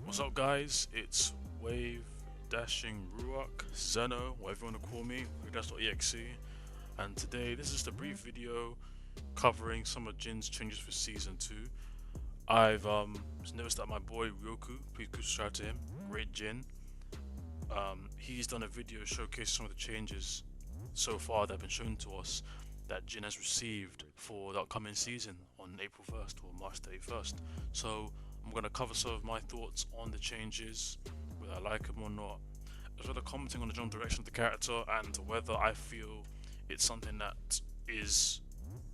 What's up, guys? It's Wave Dashing Ruak, Zeno, whatever you want to call me, Dash.exe, and today this is just a brief video covering some of Jin's changes for Season 2. I've noticed that my boy Ryoku, please go subscribe to him, great Jin. He's done a video showcasing some of the changes so far that have been shown to us that Jin has received for the upcoming season on April 1st or March 31st. So I'm going to cover some of my thoughts on the changes, whether I like them or not, as well as commenting on the general direction of the character and whether I feel it's something that is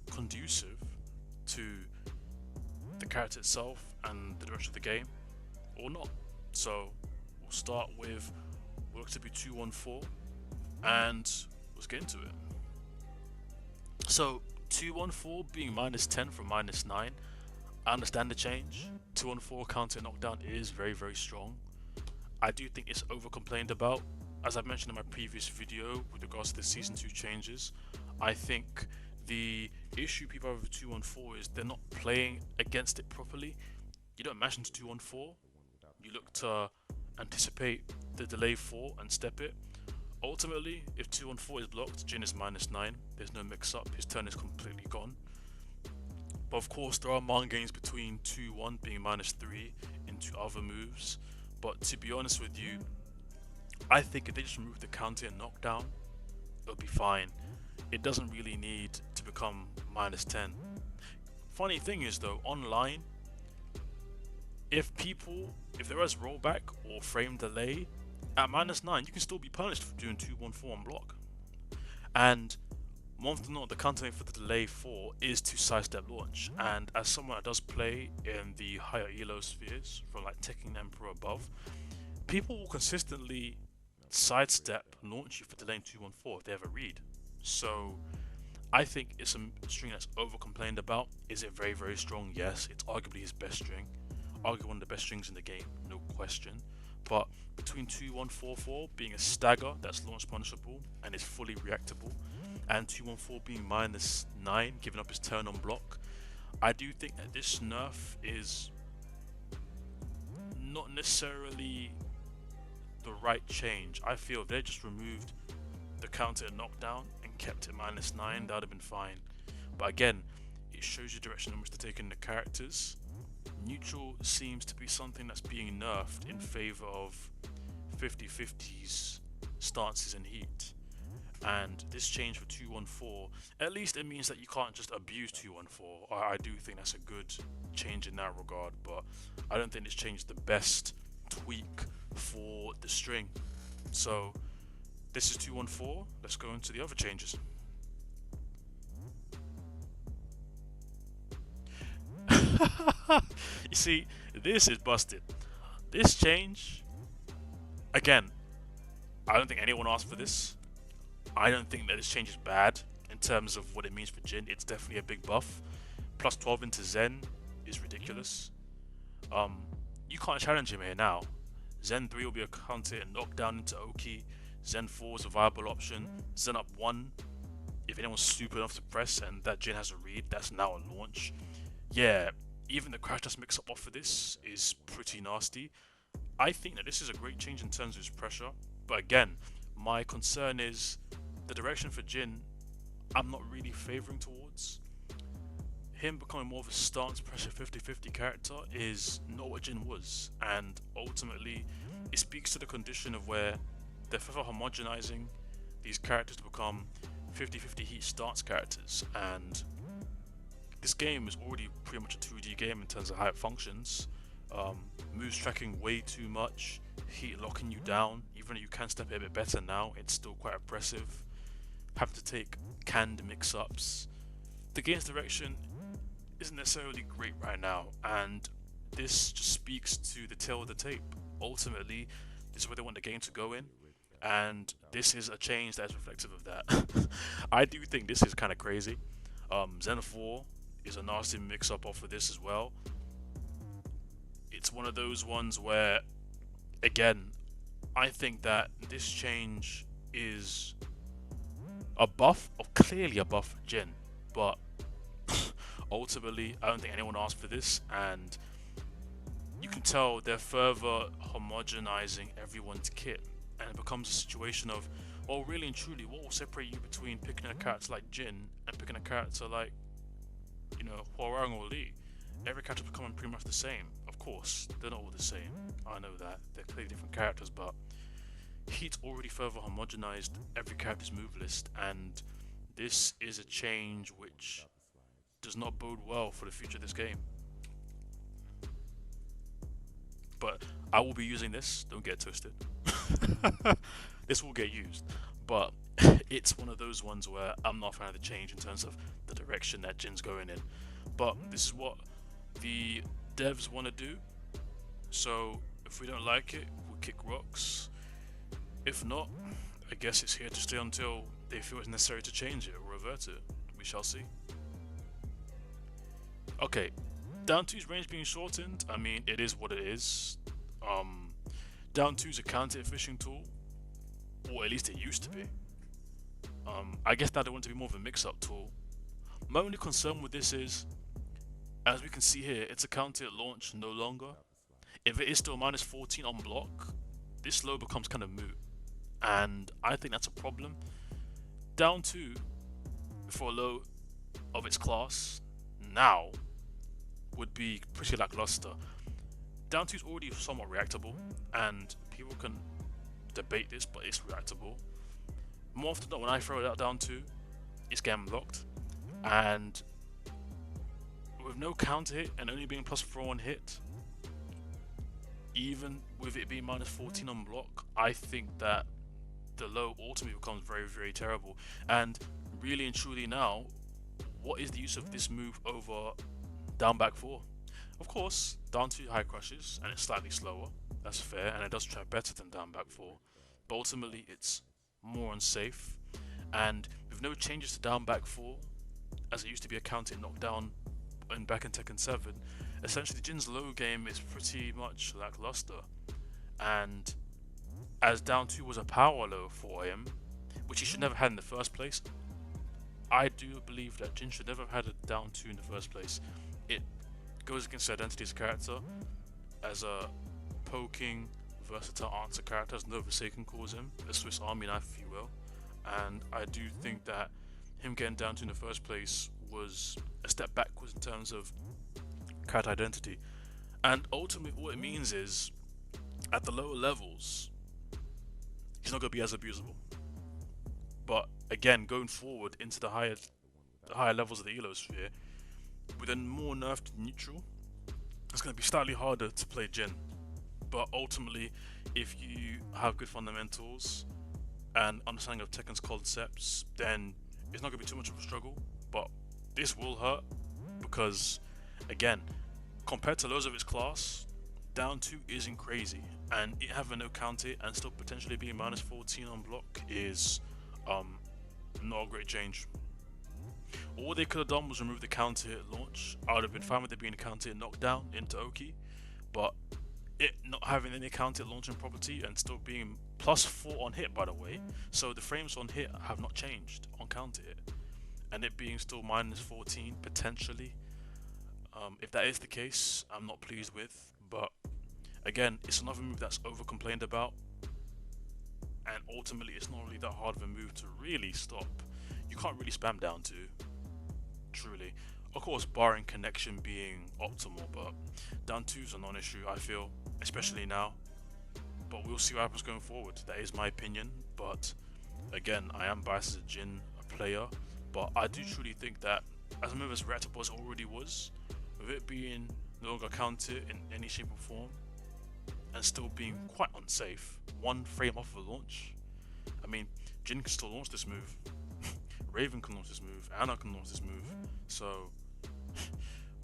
conducive to the character itself and the direction of the game or not. So we'll start with what looks to be 214 and let's get into it. So 214 being -10 from -9, I understand the change. 214 counter knockdown is very strong. I do think it's over complained about. As I mentioned in my previous video with regards to the season 2 changes, I think the issue people have with 214 is they're not playing against it properly. You don't mash into 214, you look to anticipate the delay 4 and step it. Ultimately, if 214 is blocked, Jin is -9, there's no mix up, his turn is completely gone. But of course, there are mind games between 2-1 being -3 into other moves. But to be honest with you, I think if they just remove the counter and knockdown, it'll be fine. It doesn't really need to become -10. Funny thing is though, online, if there is rollback or frame delay, at -9 you can still be punished for doing 214 on block. And one thing to note, the counter for the delay 4 is to sidestep launch, and as someone that does play in the higher elo spheres from like Tekken Emperor above, people will consistently sidestep launch you for delaying 214 if they have a read. So I think it's a string that's over complained about. Is it very strong? Yes, it's arguably his best string, arguably one of the best strings in the game, no question. But between 2144 being a stagger that's launch punishable and is fully reactable, and 214 being -9, giving up his turn on block, I do think that this nerf is not necessarily the right change. I feel if they just removed the counter knockdown and kept it -9, that would have been fine. But again, it shows you direction in which they're taking the characters. Neutral seems to be something that's being nerfed in favor of 50-50s stances and heat. And this change for 214, at least it means that you can't just abuse 214. I do think that's a good change in that regard, but I don't think this change is the best tweak for the string. So this is 214. Let's go into the other changes. You see, this is busted. This change, again, I don't think anyone asked for this. I don't think that this change is bad in terms of what it means for Jin. It's definitely a big buff. Plus 12 into Zen is ridiculous. You can't challenge him here now. Zen 3 will be a counter and knockdown into Oki. Zen 4 is a viable option. Zen up 1, if anyone's stupid enough to press and that Jin has a read, that's now a launch. Yeah, even the crash test mix up off of this is pretty nasty. I think that this is a great change in terms of his pressure, but again, my concern is the direction for Jin. I'm not really favouring towards him becoming more of a stance pressure 50-50 character is not what Jin was, and ultimately it speaks to the condition of where they're further homogenizing these characters to become 50-50 heat stance characters, and this game is already pretty much a 2D game in terms of how it functions. Moves tracking way too much, heat locking you down. Even though you can step it a bit better now, it's still quite oppressive. Have to take canned mix-ups. The game's direction isn't necessarily great right now, and this just speaks to the tail of the tape. Ultimately, this is where they want the game to go in, and this is a change that is reflective of that. I do think this is kind of crazy. Zen 4 is a nasty mix-up off of this as well. It's one of those ones where, again, I think that this change is a buff, or clearly a buff for Jin, but ultimately I don't think anyone asked for this, and you can tell they're further homogenizing everyone's kit, and it becomes a situation of, well, really and truly, what will separate you between picking a character like Jin and picking a character like, Hwoarang or Lee? Every character's becoming pretty much the same. Of course, they're not all the same. I know that they're clearly different characters, but Heat's already further homogenized every character's move list, and this is a change which does not bode well for the future of this game. But I will be using this, don't get twisted. This will get used, but it's one of those ones where I'm not a fan of the change in terms of the direction that Jin's going in. But this is what the devs want to do, so if we don't like it, we'll kick rocks. If not, I guess it's here to stay until they feel it's necessary to change it or revert it. We shall see. Okay, down 2's range being shortened, I mean, it is what it is. Down 2's a counter fishing tool, or at least it used to be. I guess now they want it to be more of a mix-up tool. My only concern with this is, as we can see here, it's a counter at launch no longer. If it is still minus 14 on block, this low becomes kind of moot, and I think that's a problem. Down 2, for a low of its class, now would be pretty lackluster. Down 2 is already somewhat reactable, and people can debate this, but it's reactable. More often than not, when I throw it out down 2, it's getting blocked, and with no counter hit and only being plus 4 on hit, even with it being minus 14 on block, I think that the low ultimately becomes very, very terrible. And really and truly now, what is the use of this move over down back 4? Of course, down 2 high crushes and it's slightly slower, that's fair, and it does try better than down back 4, but ultimately it's more unsafe. And with no changes to down back 4, as it used to be a counter knockdown and back in Tekken 7, essentially Jin's low game is pretty much lackluster. And as down 2 was a power low for him, which he should never have had in the first place, I do believe that Jin should never have had a down 2 in the first place. It goes against the identity as a character, as a poking, versatile answer character, as Nova Seiken calls him, a Swiss Army knife if you will. And I do think that him getting down 2 in the first place was a step backwards in terms of character identity. And ultimately what it means is, at the lower levels, he's not going to be as abusable. But again, going forward into the higher levels of the Elo sphere, with a more nerfed neutral, it's going to be slightly harder to play Jin. But ultimately, if you have good fundamentals and understanding of Tekken's concepts, then it's not going to be too much of a struggle. But this will hurt because, again, compared to those of its class, down 2 isn't crazy, and it having no counter and still potentially being minus 14 on block is not a great change. All they could have done was remove the counter hit at launch. I would have been fine with it being a counter hit knockdown into Oki, but it not having any counter hit launching property and still being plus 4 on hit, by the way, so the frames on hit have not changed on counter hit, and it being still minus 14 potentially. If that is the case, I'm not pleased with, but again, it's another move that's over complained about, and ultimately it's not really that hard of a move to really stop. You can't really spam down 2, truly. Of course, barring connection being optimal, but down 2 is a non-issue, I feel, especially now. But we'll see what happens going forward. That is my opinion, but again, I am biased as a Jin player, but I do truly think that as a move as reactable as it already was, with it being no longer counted in any shape or form, and still being quite unsafe, 1 frame off of a launch. I mean, Jin can still launch this move, Raven can launch this move, Anna can launch this move, so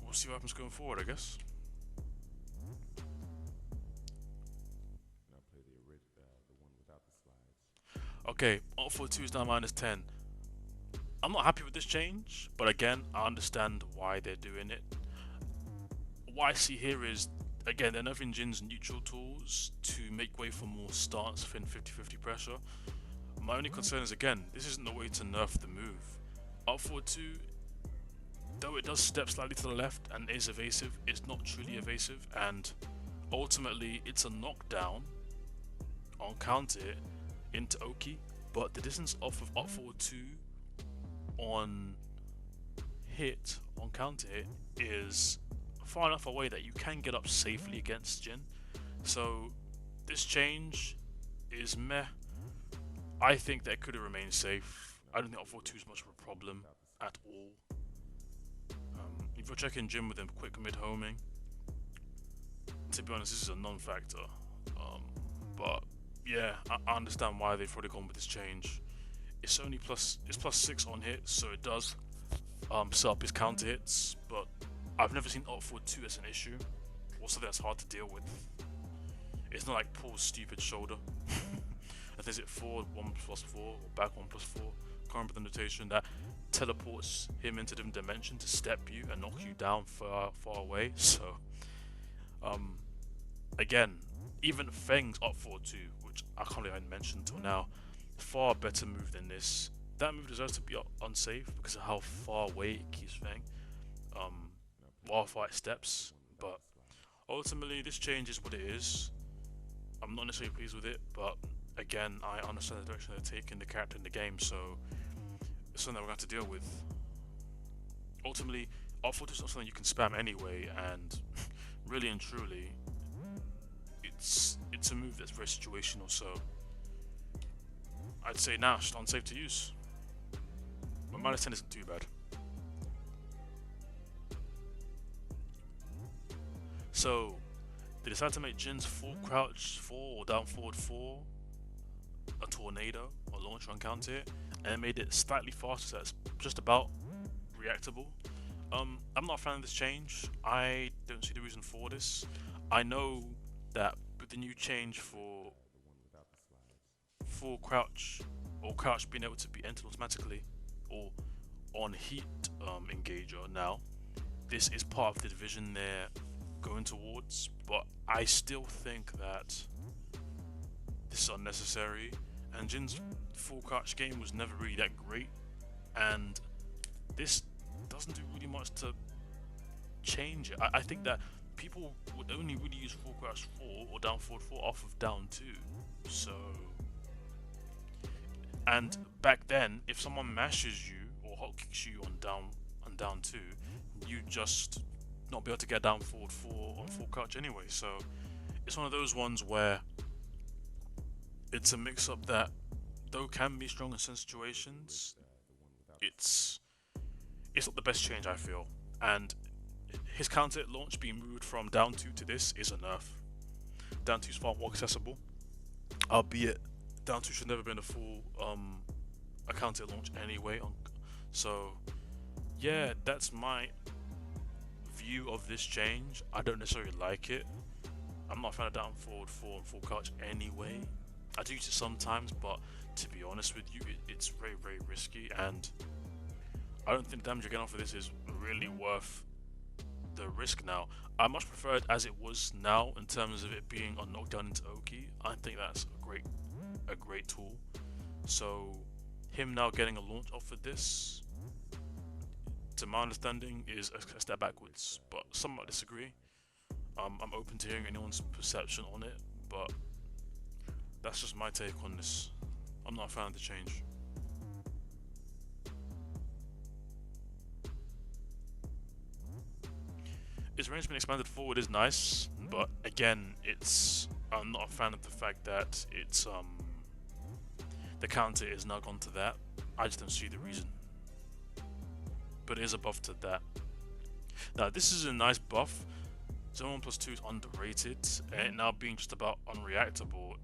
we'll see what happens going forward, I guess. Okay, Alt 42 is now minus 10. I'm not happy with this change, but again, I understand why they're doing it. What I see here is, again, they're nerfing Jin's neutral tools to make way for more stance within 50-50 pressure. My only concern is, again, this isn't the way to nerf the move. Alt 42, though it does step slightly to the left and is evasive, it's not truly evasive, and Ultimately, it's a knockdown on counter hit into Oki, but the distance off of up forward 2 on hit on counter hit is far enough away that you can get up safely against Jin. So this change is meh. I think that could have remained safe. I don't think up forward 2 is much of a problem at all. If you're checking Jin with a quick mid homing, to be honest, this is a non-factor. But yeah, I understand why they've probably gone with this change. It's only it's +6 on hit, so it does set up his counter hits, but I've never seen up forward 2 as an issue. Also, that's hard to deal with. It's not like Paul's stupid shoulder. I think it's forward 1+4 or back 1+4. Can't remember the notation that teleports him into a different dimension to step you and knock you down far away. So, again, even Feng's up forward 2, which I can't believe I hadn't mentioned until now, far better move than this. That move deserves to be unsafe because of how far away it keeps Feng while fight steps. But ultimately, this change is what it is. I'm not necessarily pleased with it, but again, I understand the direction they're taking the character in the game, so it's something that we're going to have to deal with. Ultimately, up forward is not something you can spam anyway, and really and truly, it's a move that's very situational. So I'd say now it's unsafe to use. But -10 isn't too bad. So they decided to make Jin's full crouch 4 or down forward 4 a tornado or launcher on counter hit, and it made it slightly faster, so it's just about reactable. I'm not a fan of this change. I don't see the reason for this. I know that with the new change for full crouch or crouch being able to be entered automatically or on heat engager now, this is part of the division they're going towards, but I still think that this is unnecessary, and Jin's full crouch game was never really that great, and this doesn't do really much to change it. I think that people would only really use full crouch 4 or down forward 4 off of down 2, so, and back then if someone mashes you or hot kicks you on down 2, you just not be able to get down forward 4 on full crouch anyway. So it's one of those ones where it's a mix-up that, though can be strong in some situations, it's not the best change, I feel. And his counter hit launch being moved from down 2 to this is a nerf. Down 2 is far more accessible, albeit down 2 should never been a full a counter hit launch anyway. So yeah, that's my view of this change. I don't necessarily like it. I'm not a fan of down forward 4 and full crouch anyway. I do use it sometimes, but to be honest with you, it's very, very risky, and I don't think the damage you're getting off of this is really worth the risk now. I much prefer it as it was now in terms of it being on knockdown into Oki. I think that's a great tool. So him now getting a launch off of this, to my understanding, is a step backwards, but some might disagree. I'm open to hearing anyone's perception on it, but that's just my take on this. I'm not a fan of the change. Its range being expanded forward is nice, but again, I'm not a fan of the fact that it's the counter is now gone to that. I just don't see the reason. But it is a buff to that. Now this is a nice buff. Zone 1+2 is underrated, and now being just about unreactable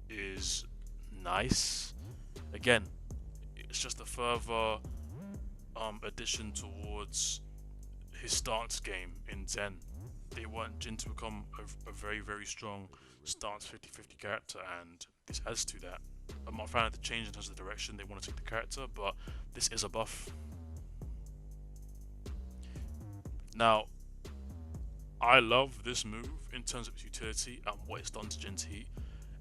is nice. Again, it's just a further addition towards his stance game in Zen. They want Jin to become a very, very strong stance 50-50 character, and this adds to that. I'm not a fan of the change in terms of the direction they want to take the character, but this is a buff. Now, I love this move in terms of its utility and what it's done to Jin's heat.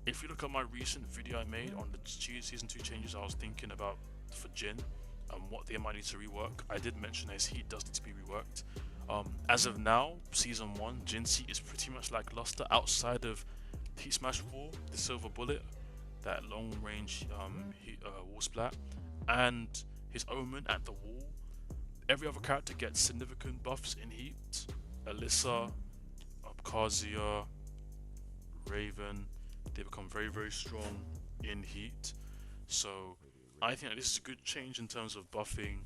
If you look at my recent video I made on the Season 2 changes I was thinking about for Jin and what they might need to rework, I did mention his heat does need to be reworked. As of now, season one, Jinsei is pretty much lackluster outside of Heat Smash 4, the Silver Bullet, that long range wall splat, and his Omen at the wall. Every other character gets significant buffs in Heat. Alyssa, Abkhazia, Raven, they become very, very strong in Heat. So I think that this is a good change in terms of buffing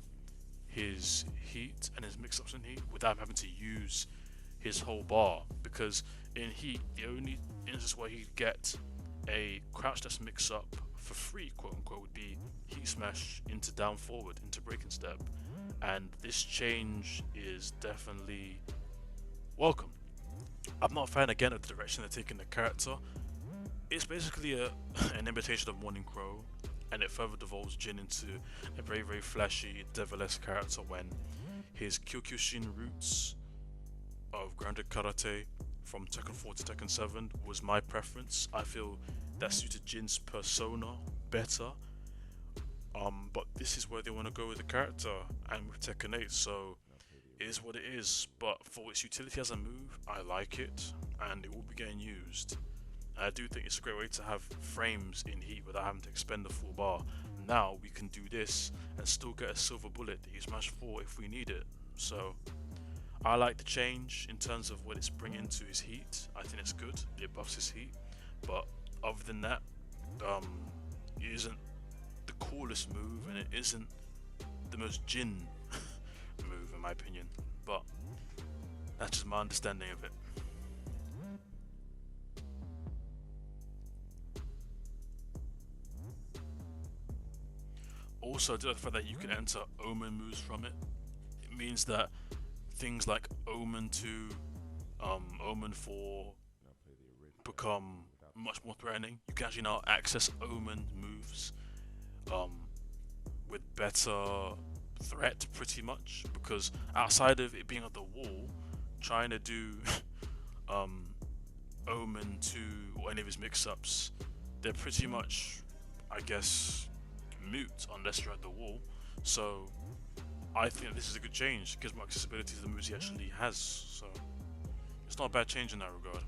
his Heat and his mix-ups in Heat without having to use his whole bar. Because in Heat, the only instance where he'd get a crouch dash mix-up for free, quote unquote, would be Heat Smash into down forward, into breaking step. And this change is definitely welcome. I'm not a fan again of the direction they're taking the character. It's basically an imitation of Morning Crow, and it further devolves Jin into a very, very flashy, devil-esque character when his Kyokushin roots of grounded karate from Tekken 4 to Tekken 7 was my preference. I feel that suited Jin's persona better. But this is where they want to go with the character and with Tekken 8, so it is what it is. But for its utility as a move, I like it, and it will be getting used. I do think it's a great way to have frames in Heat without having to expend the full bar. Now we can do this and still get a silver bullet that you smash 4 if we need it. So I like the change in terms of what it's bringing to his Heat. I think it's good. It buffs his Heat. But other than that, it isn't the coolest move, and it isn't the most Jin move in my opinion. But that's just my understanding of it. Also, the fact that you can enter Omen moves from it, it means that things like Omen 2, Omen 4 become much more threatening. You can actually now access Omen moves with better threat, pretty much, because outside of it being at the wall, trying to do Omen 2 or any of his mix-ups, they're pretty much, I guess, mute unless you're at the wall. So I think this is a good change. It gives more accessibility to the moves he actually has. So it's not a bad change in that regard.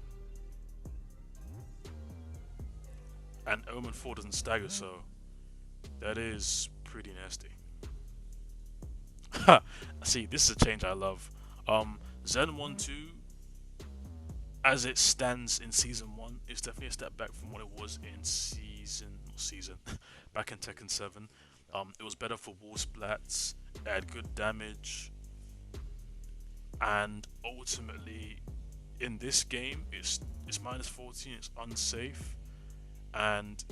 And Omen 4 doesn't stagger, so that is pretty nasty. See, this is a change I love. Zen 1 2, as it stands in season 1, is definitely a step back from what it was in back in Tekken 7. It was better for wall splats, it had good damage, and ultimately in this game it's minus 14, it's unsafe, and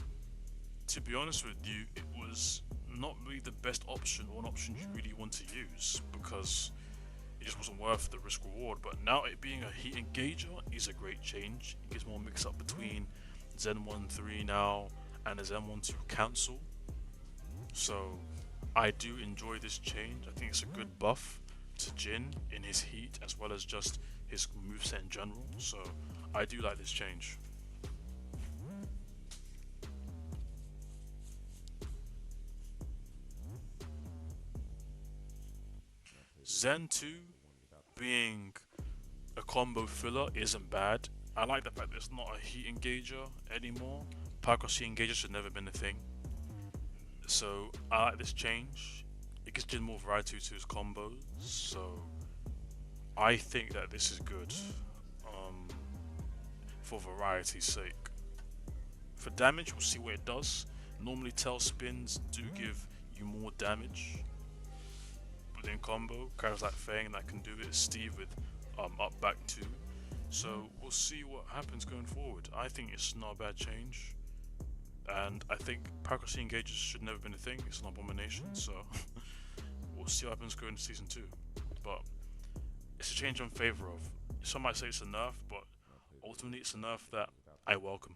to be honest with you, it was not really the best option or an option you really want to use because it just wasn't worth the risk reward. But now it being a heat engager is a great change. It gives more mix up between Zen 1-3 now and the Zen 1-2 cancel. So I do enjoy this change. I think it's a good buff to Jin in his heat as well as just his moveset in general. So I do like this change. Zen 2 being a combo filler isn't bad. I like the fact that it's not a heat engager anymore. Parkour heat engager should never been a thing. So I like this change. It gives Jin more variety to his combos. So I think that this is good for variety's sake. For damage, we'll see what it does. Normally tail spins do give you more damage within combo. Characters like Fang that can do it, Steve with up back 2. So we'll see what happens going forward. I think it's not a bad change, and I think parkour C engages should never been a thing. It's an abomination, so we'll see what happens going into season 2. But it's a change I'm in favor of. Some might say it's a nerf, but ultimately it's a nerf that I welcome.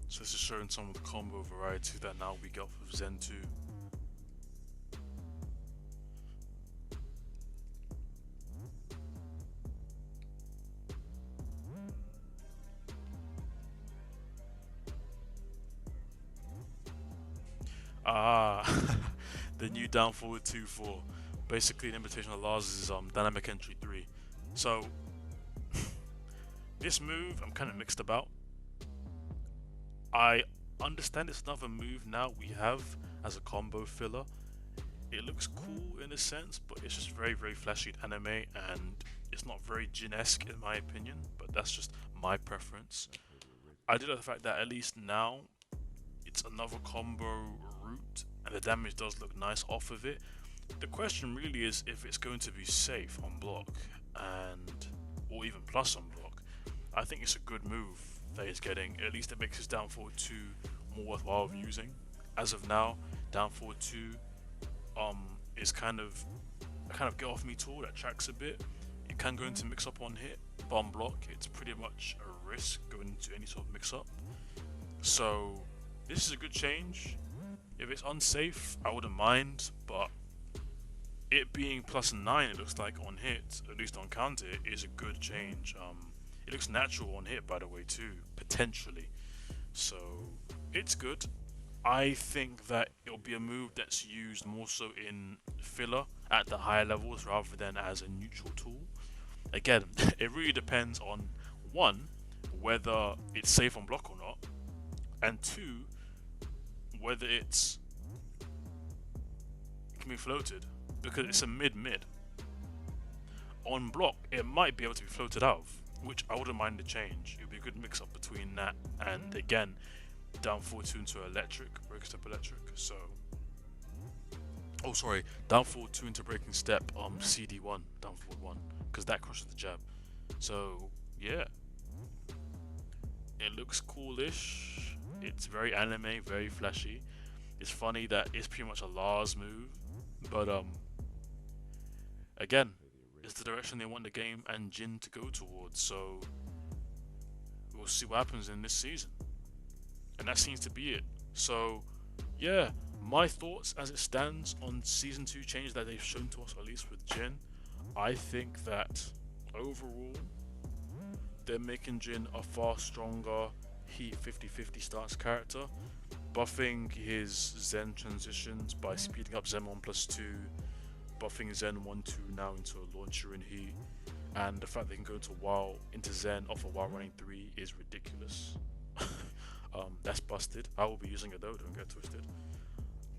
So this is showing some of the combo variety that now we get with Zen 2. Ah, the new down forward 2-4. Basically, an imitation of Lars's dynamic entry 3. So this move I'm kind of mixed about. I understand it's another move now we have as a combo filler. It looks cool in a sense, but it's just very, very flashy anime, and it's not very Jin-esque in my opinion, but that's just my preference. I do like the fact that at least now it's another combo route, and the damage does look nice off of it. The question really is if it's going to be safe on block, and or even plus on block. I think it's a good move that he's getting. At least it makes his down forward 2 more worthwhile of using. As of now, down forward 2 is kind of a get off me tool that tracks a bit. It can go into mix up on hit, but on block it's pretty much a risk going into any sort of mix up. So this is a good change. If it's unsafe, I wouldn't mind, but it being +9, it looks like on hit, at least on counter, is a good change. It looks natural on hit, by the way, too, potentially. So it's good. I think that it'll be a move that's used more so in filler at the higher levels rather than as a neutral tool. Again, it really depends on one, whether it's safe on block or not, and two, whether it can be floated, because it's a mid-mid. On block, it might be able to be floated out, which I wouldn't mind the change. It would be a good mix-up between that and, again, down forward 2 into electric, break step electric. So, oh sorry, down forward 2 into breaking step CD1, down forward 1, because that crushes the jab. So yeah, it looks coolish. It's very anime, very flashy. It's funny that it's pretty much a Lars move, but again, it's the direction they want the game and Jin to go towards. So we'll see what happens in this season. And that seems to be it. So yeah, my thoughts as it stands on season 2 changes that they've shown to us, at least with Jin. I think that overall they're making Jin a far stronger Heat 50/50 stance character, buffing his Zen transitions by speeding up Zen 1+2, buffing Zen 1-2 now into a launcher in Heat, and the fact they can go into Zen off a while running 3 is ridiculous. That's busted. I will be using it though, don't get twisted.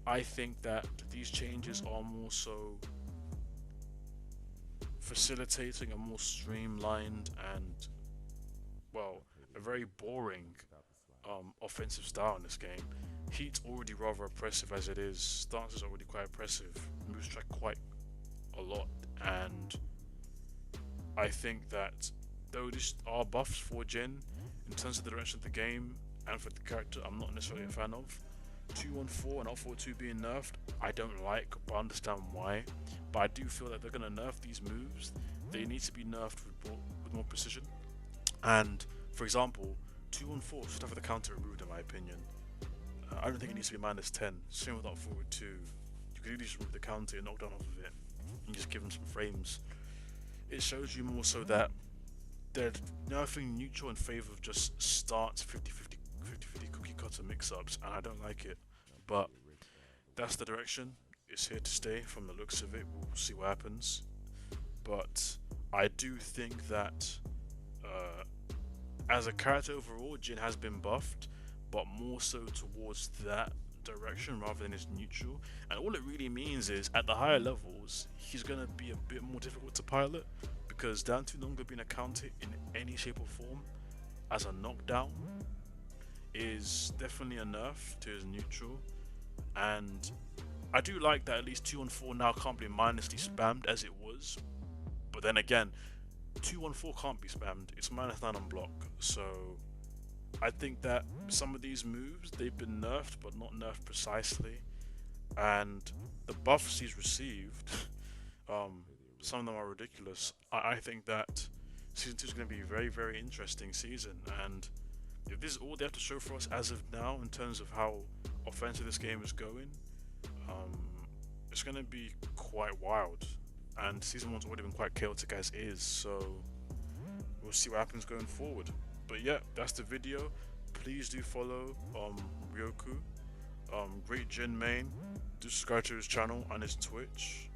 I think that these changes are more so facilitating a more streamlined and, well, a very boring offensive style in this game. Heat's already rather oppressive as it is. Stance is already quite oppressive. Moves track quite a lot, and I think that though these are buffs for Jin, in terms of the direction of the game and for the character, I'm not necessarily a fan of. 2-1-4 and up 4-2 being nerfed, I don't like, but I understand why. But I do feel that they're going to nerf these moves. They need to be nerfed with more precision. And, for example, 2-1-4 should have the counter removed in my opinion. I don't think it needs to be -10. Same with up forward 2. You could really just remove the counter and knock down off of it and just give them some frames. It shows you more so that they're nerfing neutral in favor of just stance 50/50 cookie cutter mix-ups, and I don't like it. But that's the direction. It's here to stay from the looks of it. We'll see what happens. But I do think that as a character overall, Jin has been buffed, but more so towards that direction rather than his neutral. And all it really means is at the higher levels, he's going to be a bit more difficult to pilot, because down to no longer being a counter in any shape or form as a knockdown is definitely a nerf to his neutral. And I do like that at least 2-1-4 now can't be mindlessly spammed as it was. But then again, 2-1-4 can't be spammed. It's -9 on block. So I think that some of these moves, they've been nerfed, but not nerfed precisely. And the buffs he's received, some of them are ridiculous. I think that season 2 is going to be a very, very interesting season. And if this is all they have to show for us as of now in terms of how offensive this game is going, it's going to be quite wild. And season 1's already been quite chaotic as is, so we'll see what happens going forward. But yeah, that's the video. Please do follow Ryoku Great Jin main. Do subscribe to his channel and his Twitch.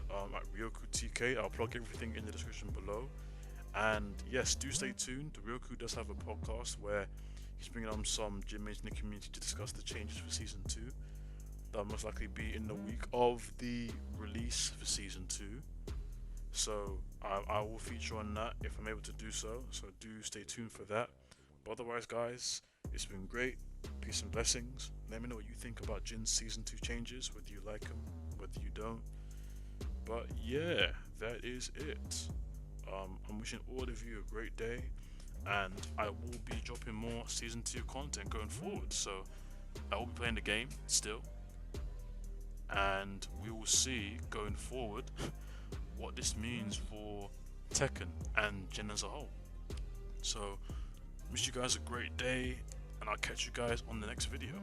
At Ryoku TK. I'll plug everything in the description below. And yes, do stay tuned. Ryoku does have a podcast where he's bringing on some Jin mains in the community to discuss the changes for season 2. That'll most likely be in the week of the release for season 2. So I will feature on that if I'm able to do so. So do stay tuned for that. But otherwise, guys, it's been great. Peace and blessings. Let me know what you think about Jin's season 2 changes, whether you like them, whether you don't. But yeah, that is it. I'm wishing all of you a great day, and I will be dropping more season 2 content going forward. So I will be playing the game still, and we will see going forward what this means for Tekken and Jin as a whole. So wish you guys a great day, and I'll catch you guys on the next video.